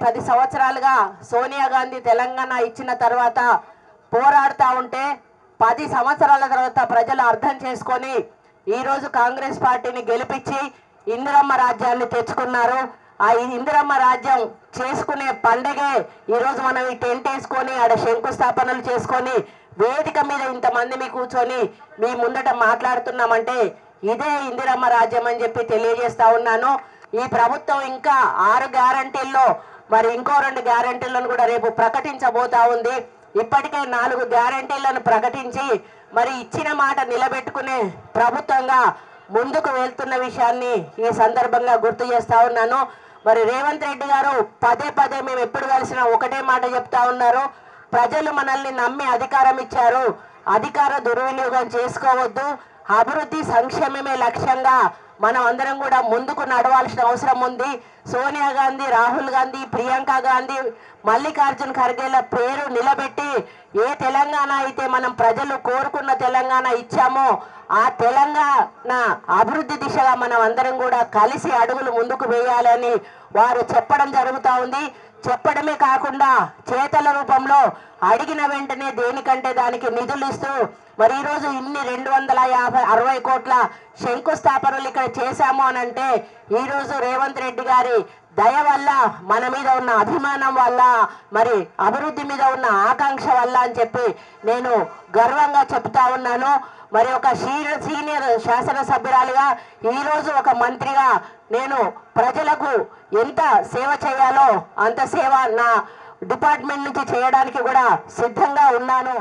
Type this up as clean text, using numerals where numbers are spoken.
10 సంవత్సరాలుగా సోనియా గాంధీ తెలంగాణ ఇచ్చిన తర్వాత పోరాడుతూ ఉంటే 10 సంవత్సరాల తర్వాత ప్రజలు అర్థం చేసుకొని ఈరోజు కాంగ్రెస్ పార్టీని గెలిపించి ఇందిరమ్మ రాజ్యాన్ని తెచ్చుకున్నారు. ఆ ఇందిరమ్మ రాజ్యం చేసుకునే పండగే ఈరోజు మనం ఈ టెంట్ వేసుకొని ఆడ శంకుస్థాపనలు చేసుకొని వేదిక మీద ఇంతమంది మీ కూర్చొని మీ ముందట మాట్లాడుతున్నామంటే ఇదే ఇందిరమ్మ రాజ్యం అని చెప్పి తెలియజేస్తా ఉన్నాను. ఈ ప్రభుత్వం ఇంకా 6 గ్యారంటీల్లో మరి ఇంకో 2 గ్యారంటీలను కూడా రేపు ప్రకటించబోతా ఉంది. ఇప్పటికే 4 గ్యారంటీలను ప్రకటించి మరి ఇచ్చిన మాట నిలబెట్టుకునే ప్రభుత్వంగా ముందుకు వెళ్తున్న విషయాన్ని ఈ సందర్భంగా గుర్తు చేస్తా ఉన్నాను. మరి రేవంత్ రెడ్డి గారు పదే మేము ఎప్పుడు కలిసినా ఒకటే మాట చెప్తా ఉన్నారు, ప్రజలు మనల్ని నమ్మి అధికారం ఇచ్చారు, అధికార దుర్వినియోగం చేసుకోవద్దు, అభివృద్ధి సంక్షేమమే లక్ష్యంగా మనం అందరం కూడా ముందుకు నడవాల్సిన అవసరం ఉంది. సోనియా గాంధీ, రాహుల్ గాంధీ, ప్రియాంక గాంధీ, మల్లికార్జున్ ఖర్గేల పేరు నిలబెట్టి ఏ తెలంగాణ అయితే మనం ప్రజలు కోరుకున్న తెలంగాణ ఇచ్చామో ఆ తెలంగాణ అభివృద్ధి దిశగా మనం అందరం కూడా కలిసి అడుగులు ముందుకు వేయాలని వారు చెప్పడం జరుగుతూ ఉంది. చెప్పడమే కాకుండా చేతల రూపంలో అడిగిన వెంటనే దేనికంటే దానికి నిధులు ఇస్తూ మరి ఈరోజు ఇన్ని 260 కోట్ల శంకుస్థాపనలు ఇక్కడ చేశాము అని అంటే ఈరోజు రేవంత్ రెడ్డి గారి దయ వల్ల, మన మీద ఉన్న అభిమానం వల్ల, మరి అభివృద్ధి మీద ఉన్న ఆకాంక్ష వల్ల అని చెప్పి నేను గర్వంగా చెప్తా ఉన్నాను. మరి ఒక సీనియర్ శాసనసభ్యురాలిగా ఈరోజు ఒక మంత్రిగా నేను ప్రజలకు ఎంత సేవ చేయాలో అంత సేవ నా డిపార్ట్మెంట్ నుంచి చేయడానికి కూడా సిద్ధంగా ఉన్నాను.